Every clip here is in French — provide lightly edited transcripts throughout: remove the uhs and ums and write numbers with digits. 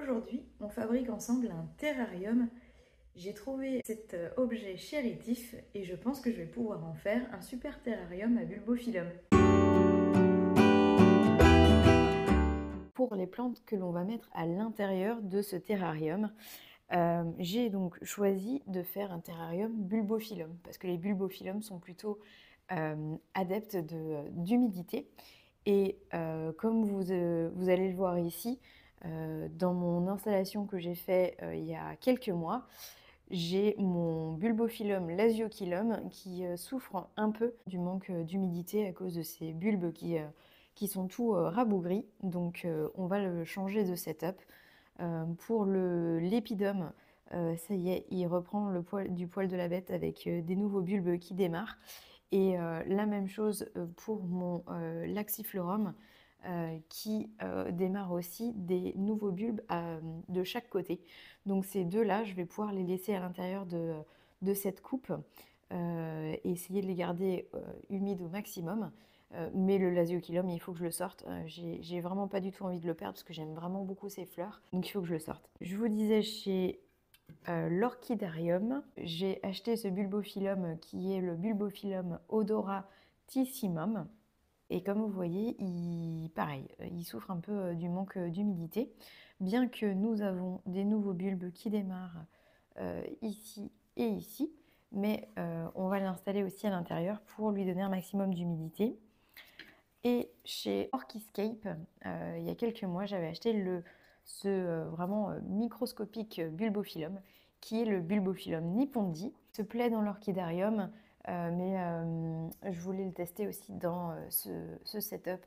Aujourd'hui, on fabrique ensemble un terrarium. J'ai trouvé cet objet chez Rétif et je pense que je vais pouvoir en faire un super terrarium à bulbophyllum. Pour les plantes que l'on va mettre à l'intérieur de ce terrarium, j'ai donc choisi de faire un terrarium bulbophyllum parce que les bulbophyllums sont plutôt adeptes d'humidité. Et comme vous allez le voir ici, dans mon installation que j'ai fait il y a quelques mois, j'ai mon bulbophyllum lasiochyllum qui souffre un peu du manque d'humidité à cause de ces bulbes qui sont tout rabougris. Donc on va le changer de setup. Pour l'épidum, ça y est, il reprend du poil de la bête avec des nouveaux bulbes qui démarrent. Et la même chose pour mon laxiflorum qui démarre aussi des nouveaux bulbes de chaque côté. Donc ces deux-là, je vais pouvoir les laisser à l'intérieur de cette coupe et essayer de les garder humides au maximum. Mais le lasiochyllum, il faut que je le sorte. J'ai vraiment pas du tout envie de le perdre parce que j'aime vraiment beaucoup ces fleurs. Donc il faut que je le sorte. Je vous disais chez l'orchidarium, j'ai acheté ce bulbophyllum qui est le bulbophyllum odoratissimum. Et comme vous voyez, pareil, il souffre un peu du manque d'humidité. Bien que nous avons des nouveaux bulbes qui démarrent ici et ici, mais on va l'installer aussi à l'intérieur pour lui donner un maximum d'humidité. Et chez Orchiscape, il y a quelques mois, j'avais acheté ce vraiment microscopique bulbophyllum, qui est le bulbophyllum nippandi. Il se plaît dans l'orchidarium, mais je voulais le tester aussi dans ce setup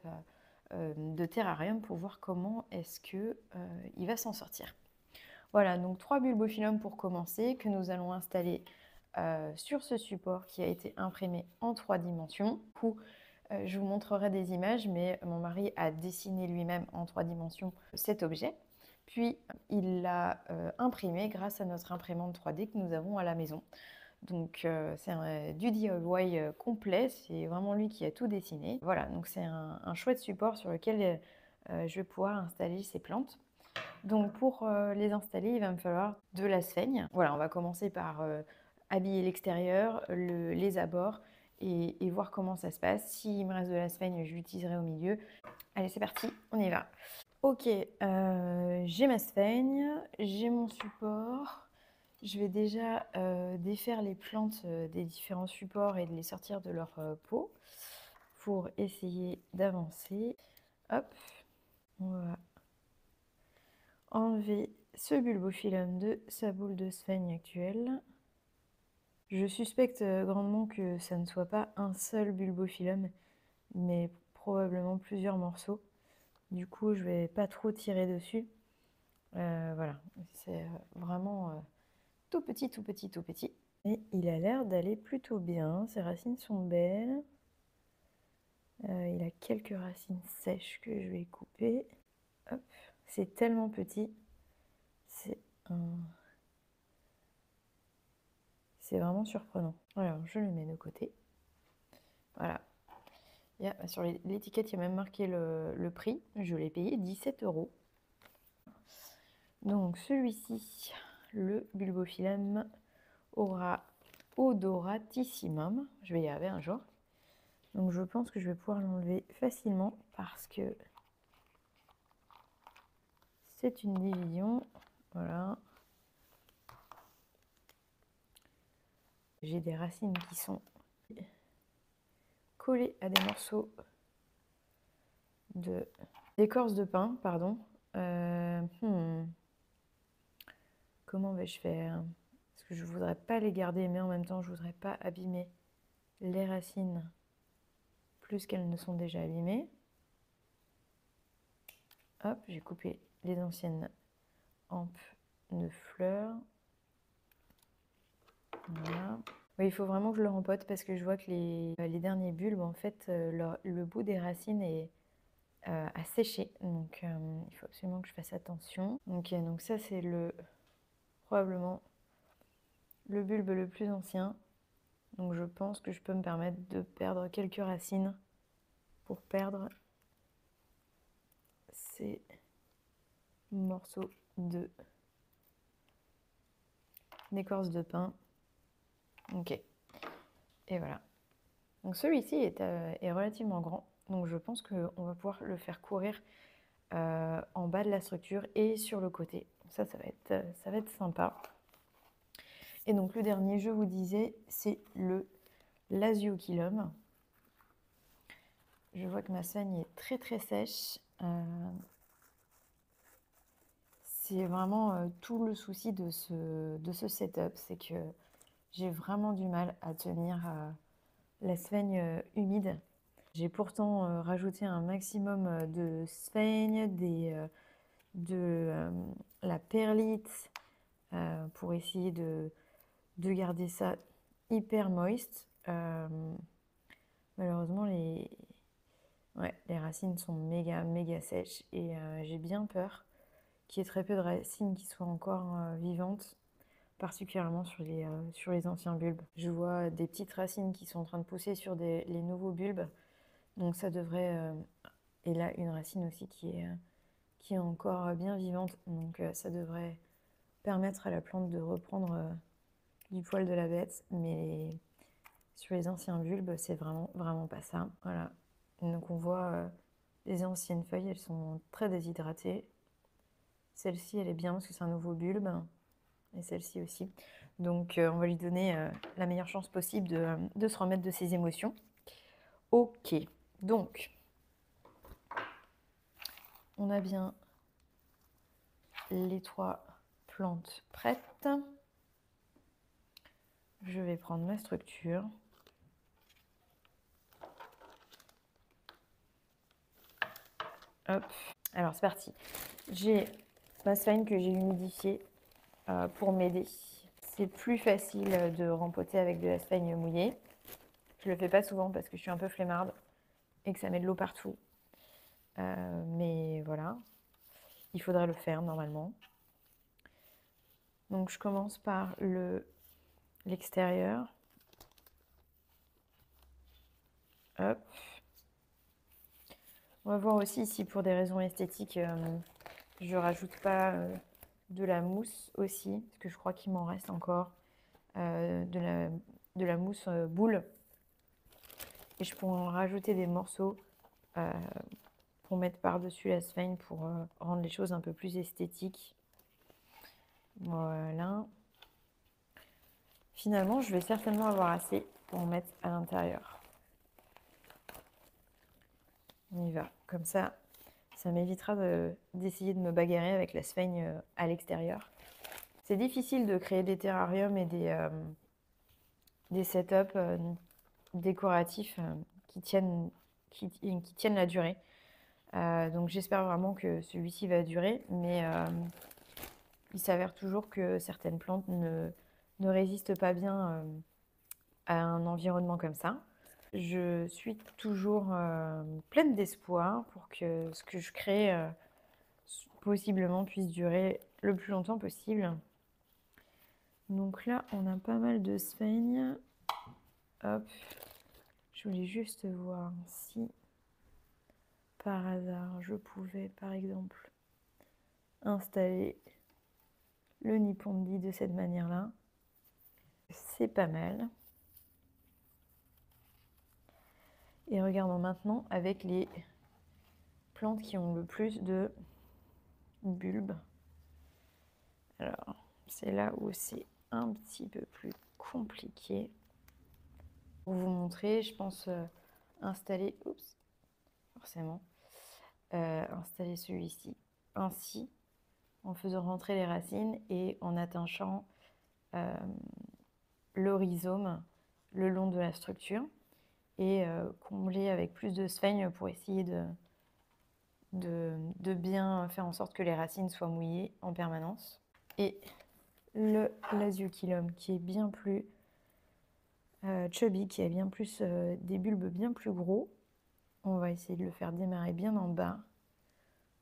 de terrarium pour voir comment est-ce qu'il va s'en sortir. Voilà, donc 3 bulbophyllums pour commencer, que nous allons installer sur ce support qui a été imprimé en 3 dimensions. Du coup, je vous montrerai des images, mais mon mari a dessiné lui-même en 3 dimensions cet objet. Puis, il l'a imprimé grâce à notre imprimante 3D que nous avons à la maison. Donc, c'est du DIY complet, c'est vraiment lui qui a tout dessiné. Voilà, donc c'est un chouette support sur lequel je vais pouvoir installer ces plantes. Donc, pour les installer, il va me falloir de la sphaigne. Voilà, on va commencer par habiller l'extérieur, les abords, et voir comment ça se passe. S'il me reste de la sphaigne, je l'utiliserai au milieu. Allez, c'est parti, on y va. Ok, j'ai ma sphaigne, j'ai mon support. Je vais déjà défaire les plantes des différents supports et de les sortir de leur pot pour essayer d'avancer. Hop, on va enlever ce bulbophyllum de sa boule de sphaigne actuelle. Je suspecte grandement que ça ne soit pas un seul bulbophyllum, mais probablement plusieurs morceaux. Du coup, je vais pas trop tirer dessus. Voilà, c'est vraiment tout petit, tout petit, tout petit. Et il a l'air d'aller plutôt bien. Ses racines sont belles. Il a quelques racines sèches que je vais couper. Hop, c'est tellement petit. C'est vraiment surprenant. Alors, je le mets de côté. Voilà. Sur l'étiquette, il y a même marqué le prix. Je l'ai payé 17 €. Donc, celui-ci, le bulbophyllum odoratissimum. Je vais y arriver un jour. Donc, je pense que je vais pouvoir l'enlever facilement parce que c'est une division. Voilà. J'ai des racines qui sont collées à des morceaux d'écorce de pin, pardon. Comment vais-je faire? Parce que je ne voudrais pas les garder, mais en même temps, je ne voudrais pas abîmer les racines plus qu'elles ne sont déjà abîmées. Hop, j'ai coupé les anciennes hampes de fleurs. Voilà. Oui, il faut vraiment que je le rempote parce que je vois que les derniers bulbes, en fait, le bout des racines est à sécher. Donc, il faut absolument que je fasse attention. Ok, donc ça, c'est probablement le bulbe le plus ancien. Donc, je pense que je peux me permettre de perdre quelques racines pour perdre ces morceaux d'écorce de pin. Ok. Et voilà. Donc celui-ci est relativement grand. Donc je pense qu'on va pouvoir le faire courir en bas de la structure et sur le côté. Ça va être sympa. Et donc le dernier, je vous disais, c'est le Lasiochyllum. Je vois que ma saigne est très très sèche. C'est vraiment tout le souci de ce setup, c'est que j'ai vraiment du mal à tenir la sphaigne humide. J'ai pourtant rajouté un maximum de sphaigne, de la perlite pour essayer de garder ça hyper moist. Malheureusement, les racines sont méga sèches et j'ai bien peur qu'il y ait très peu de racines qui soient encore vivantes, particulièrement sur les anciens bulbes. Je vois des petites racines qui sont en train de pousser sur les nouveaux bulbes, donc ça devrait... et là, une racine aussi qui est encore bien vivante, donc ça devrait permettre à la plante de reprendre du poil de la bête, mais sur les anciens bulbes, c'est vraiment pas ça. Voilà. Donc on voit les anciennes feuilles, elles sont très déshydratées. Celle-ci, elle est bien parce que c'est un nouveau bulbe, et celle-ci aussi. Donc on va lui donner la meilleure chance possible de se remettre de ses émotions. Ok, donc on a bien les 3 plantes prêtes. Je vais prendre ma structure. Hop. Alors c'est parti. J'ai ma sphaigne que j'ai humidifiée pour m'aider. C'est plus facile de rempoter avec de la sphaigne mouillée. Je le fais pas souvent parce que je suis un peu flemmarde et que ça met de l'eau partout. Mais voilà, il faudrait le faire normalement. Donc je commence par l'extérieur. Hop. On va voir aussi si pour des raisons esthétiques, je rajoute pas de la mousse aussi, parce que je crois qu'il m'en reste encore de la mousse boule. Et je pourrais en rajouter des morceaux pour mettre par-dessus la sphaigne pour rendre les choses un peu plus esthétiques. Voilà. Finalement, je vais certainement avoir assez pour en mettre à l'intérieur. On y va. Comme ça m'évitera d'essayer de me bagarrer avec la sphaigne à l'extérieur. C'est difficile de créer des terrariums et des setups décoratifs qui tiennent la durée. Donc j'espère vraiment que celui-ci va durer, mais il s'avère toujours que certaines plantes ne résistent pas bien à un environnement comme ça. Je suis toujours pleine d'espoir pour que ce que je crée possiblement puisse durer le plus longtemps possible. Donc là, on a pas mal de sphaigne. Hop. Je voulais juste voir si, par hasard, je pouvais, par exemple, installer le Nippon-di de cette manière-là. C'est pas mal. Et regardons maintenant avec les plantes qui ont le plus de bulbes. Alors, c'est là où c'est un petit peu plus compliqué. Pour vous montrer, je pense installer, forcément, installer celui-ci ainsi, en faisant rentrer les racines et en attachant le rhizome le long de la structure et combler avec plus de sphaigne pour essayer de bien faire en sorte que les racines soient mouillées en permanence. Et le Lasiochyllum qui est bien plus chubby, qui a bien plus des bulbes bien plus gros. On va essayer de le faire démarrer bien en bas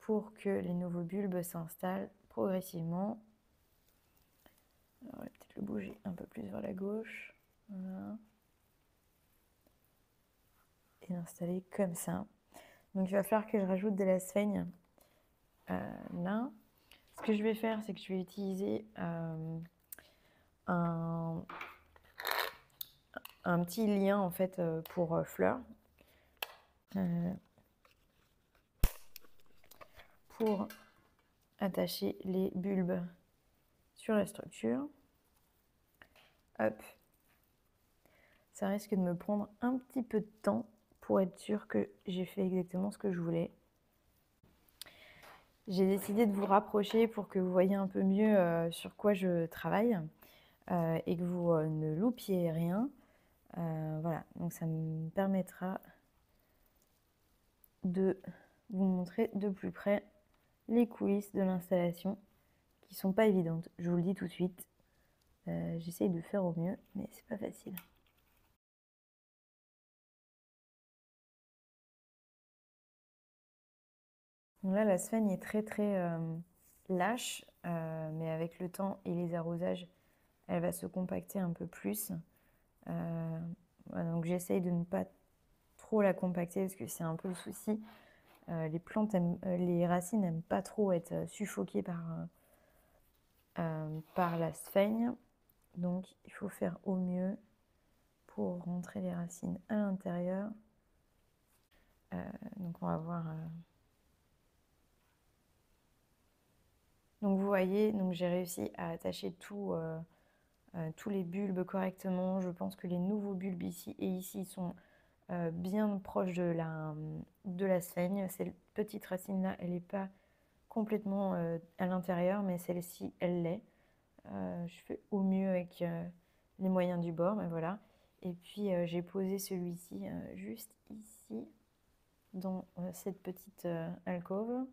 pour que les nouveaux bulbes s'installent progressivement. Alors, on va peut-être le bouger un peu plus vers la gauche. Voilà. Et l'installer comme ça. Donc il va falloir que je rajoute de la sphaigne là. Ce que je vais faire, c'est que je vais utiliser un petit lien en fait pour fleurs pour attacher les bulbes sur la structure. Hop. Ça risque de me prendre un petit peu de temps pour être sûr que j'ai fait exactement ce que je voulais. J'ai décidé de vous rapprocher pour que vous voyez un peu mieux sur quoi je travaille et que vous ne loupiez rien. Voilà, donc ça me permettra de vous montrer de plus près les coulisses de l'installation qui sont pas évidentes. Je vous le dis tout de suite. J'essaye de faire au mieux, mais c'est pas facile. Donc là, la sphène est très lâche, mais avec le temps et les arrosages, elle va se compacter un peu plus. Voilà, donc j'essaye de ne pas trop la compacter parce que c'est un peu le souci. Les plantes, les racines n'aiment pas trop être suffoquées par la sphène. Donc il faut faire au mieux pour rentrer les racines à l'intérieur. Donc on va voir. Donc vous voyez, donc j'ai réussi à attacher tous les bulbes correctement. Je pense que les nouveaux bulbes ici et ici sont bien proches de la sphène. Cette petite racine-là, elle n'est pas complètement à l'intérieur, mais celle-ci, elle l'est. Je fais au mieux avec les moyens du bord, mais voilà. Et puis j'ai posé celui-ci juste ici, dans cette petite alcôve.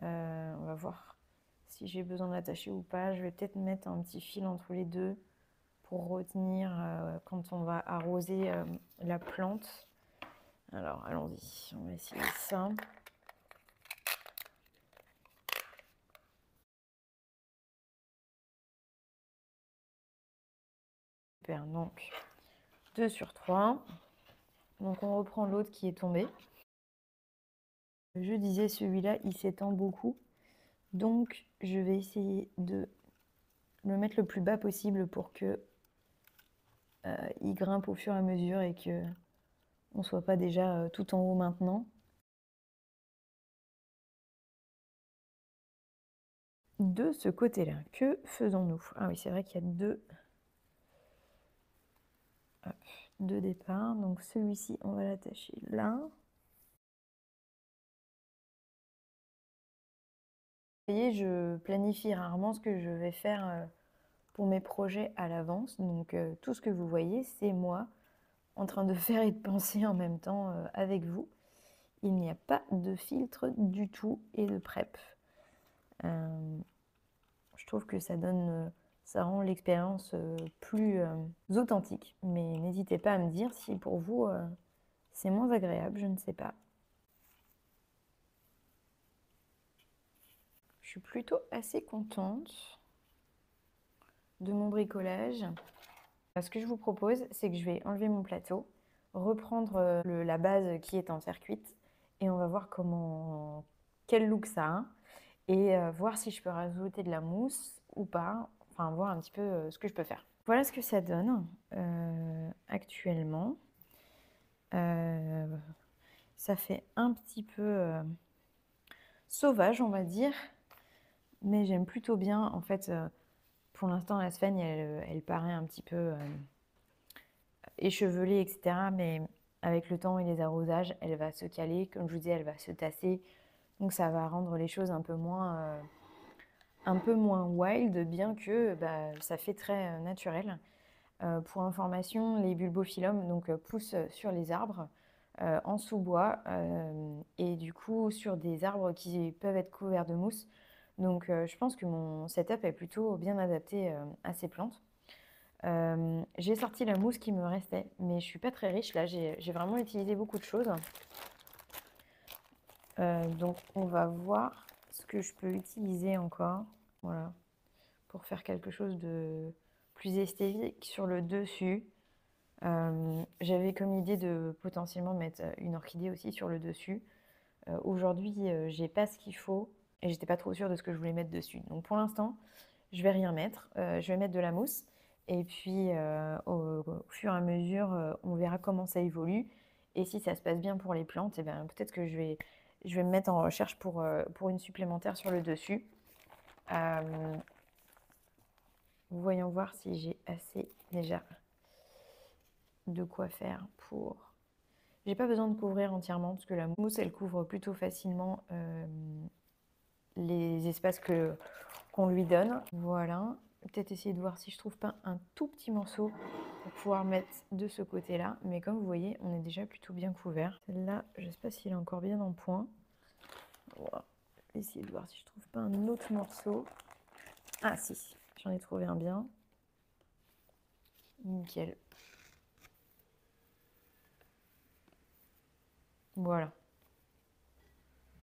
On va voir si j'ai besoin de l'attacher ou pas. Je vais peut-être mettre un petit fil entre les deux pour retenir quand on va arroser la plante. Alors allons-y, on va essayer ça. Super, donc 2 sur 3. Donc on reprend l'autre qui est tombé. Je disais, celui-là, il s'étend beaucoup. Donc je vais essayer de le mettre le plus bas possible pour que il grimpe au fur et à mesure et que on ne soit pas déjà tout en haut maintenant. De ce côté-là, que faisons-nous? Ah oui, c'est vrai qu'il y a deux départs. Donc celui-ci, on va l'attacher là. Vous voyez, je planifie rarement ce que je vais faire pour mes projets à l'avance. Donc tout ce que vous voyez, c'est moi en train de faire et de penser en même temps avec vous. Il n'y a pas de filtre du tout et de prep. Je trouve que ça donne, ça rend l'expérience plus authentique. Mais n'hésitez pas à me dire si pour vous c'est moins agréable, je ne sais pas. Je suis plutôt assez contente de mon bricolage. Ce que je vous propose, c'est que je vais enlever mon plateau, reprendre la base qui est en terre cuite et on va voir quel look ça a et voir si je peux rajouter de la mousse ou pas, enfin voir un petit peu ce que je peux faire. Voilà ce que ça donne actuellement. Ça fait un petit peu sauvage, on va dire, mais j'aime plutôt bien. En fait, pour l'instant, la sphène, elle paraît un petit peu échevelée, etc. Mais avec le temps et les arrosages, elle va se caler. Comme je vous disais, elle va se tasser. Donc ça va rendre les choses un peu moins wild, bien que ça fait très naturel. Pour information, les bulbophyllums poussent sur les arbres en sous-bois et du coup sur des arbres qui peuvent être couverts de mousse. Donc je pense que mon setup est plutôt bien adapté à ces plantes. J'ai sorti la mousse qui me restait, mais je suis pas très riche là, j'ai vraiment utilisé beaucoup de choses. Donc on va voir ce que je peux utiliser encore, voilà, pour faire quelque chose de plus esthétique sur le dessus. J'avais comme idée de potentiellement mettre une orchidée aussi sur le dessus. Aujourd'hui, j'ai pas ce qu'il faut. et j'étais pas trop sûre de ce que je voulais mettre dessus. Donc pour l'instant, je vais rien mettre. Je vais mettre de la mousse et puis au fur et à mesure, on verra comment ça évolue. Et si ça se passe bien pour les plantes, eh ben, peut-être que je vais me mettre en recherche pour une supplémentaire sur le dessus. Voyons voir si j'ai assez déjà de quoi faire pour... J'ai pas besoin de couvrir entièrement parce que la mousse, elle couvre plutôt facilement les espaces qu'on lui donne. Voilà. Peut-être essayer de voir si je trouve pas un tout petit morceau pour pouvoir mettre de ce côté-là. Mais comme vous voyez, on est déjà plutôt bien couvert. Celle-là, je sais pas s'il est encore bien en point. Voilà. Je vais essayer de voir si je trouve pas un autre morceau. Ah si, j'en ai trouvé un bien. Nickel. Voilà.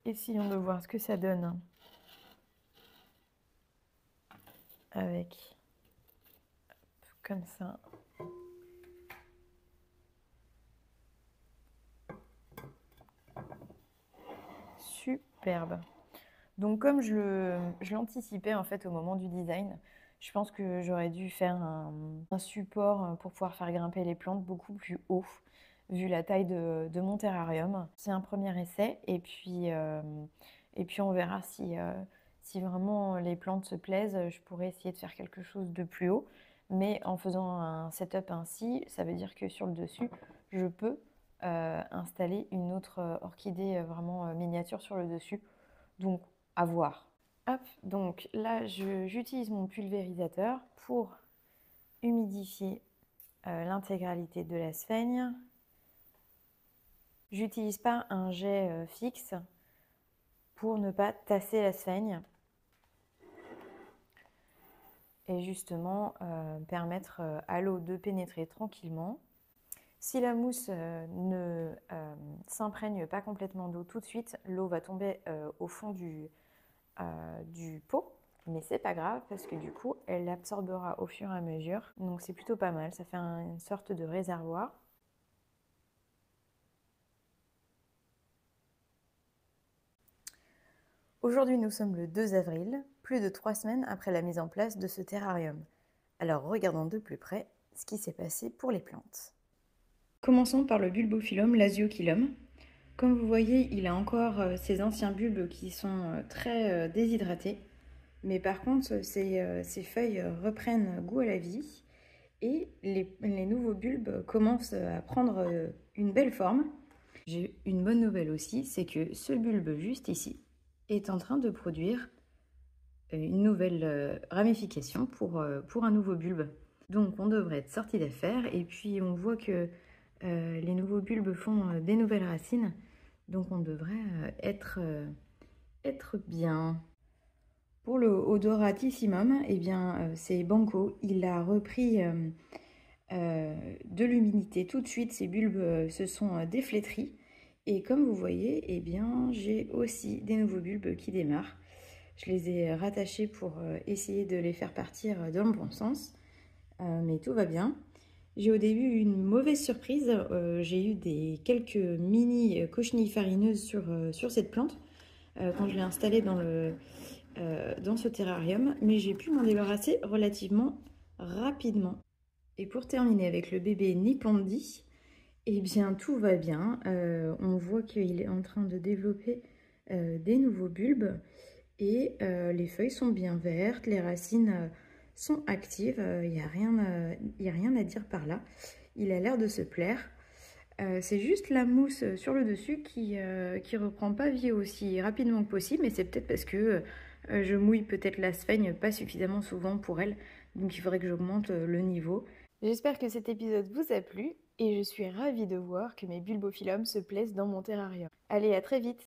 Essayons de voir ce que ça donne avec comme ça. Superbe. Donc comme je l'anticipais en fait au moment du design, je pense que j'aurais dû faire un support pour pouvoir faire grimper les plantes beaucoup plus haut, vu la taille de mon terrarium. C'est un premier essai et puis on verra si vraiment les plantes se plaisent, je pourrais essayer de faire quelque chose de plus haut. Mais en faisant un setup ainsi, ça veut dire que sur le dessus, je peux installer une autre orchidée vraiment miniature sur le dessus. Donc, à voir. Hop, donc là, j'utilise mon pulvérisateur pour humidifier l'intégralité de la sphaigne. J'utilise pas un jet fixe pour ne pas tasser la sphaigne et justement permettre à l'eau de pénétrer tranquillement. Si la mousse ne s'imprègne pas complètement d'eau tout de suite, l'eau va tomber au fond du pot, mais c'est pas grave parce que du coup elle absorbera au fur et à mesure, donc c'est plutôt pas mal, ça fait une sorte de réservoir. Aujourd'hui nous sommes le 2 avril, plus de 3 semaines après la mise en place de ce terrarium. Alors regardons de plus près ce qui s'est passé pour les plantes. Commençons par le bulbophyllum lasiophyllum. Comme vous voyez, il a encore ses anciens bulbes qui sont très déshydratés. Mais par contre, ces feuilles reprennent goût à la vie et les nouveaux bulbes commencent à prendre une belle forme. J'ai une bonne nouvelle aussi, c'est que ce bulbe juste ici est en train de produire une nouvelle ramification pour un nouveau bulbe. Donc on devrait être sorti d'affaire et puis on voit que les nouveaux bulbes font des nouvelles racines. Donc on devrait être bien. Pour le odoratissimum, eh bien, c'est banco. Il a repris de l'humidité tout de suite. Ses bulbes se sont déflétris. Et comme vous voyez, eh bien, j'ai aussi des nouveaux bulbes qui démarrent. Je les ai rattachés pour essayer de les faire partir dans le bon sens. Mais tout va bien. J'ai au début eu une mauvaise surprise. J'ai eu quelques mini cochenilles farineuses sur cette plante quand je l'ai installée dans ce terrarium, mais j'ai pu m'en débarrasser relativement rapidement. Et pour terminer avec le bébé Nippandi, eh bien tout va bien. On voit qu'il est en train de développer des nouveaux bulbes et les feuilles sont bien vertes, les racines sont actives, il n'y a rien à dire par là. Il a l'air de se plaire. C'est juste la mousse sur le dessus qui reprend pas vie aussi rapidement que possible, mais c'est peut-être parce que je mouille peut-être la sphaigne pas suffisamment souvent pour elle, donc il faudrait que j'augmente le niveau. J'espère que cet épisode vous a plu et je suis ravie de voir que mes bulbophyllums se plaisent dans mon terrarium. Allez, à très vite!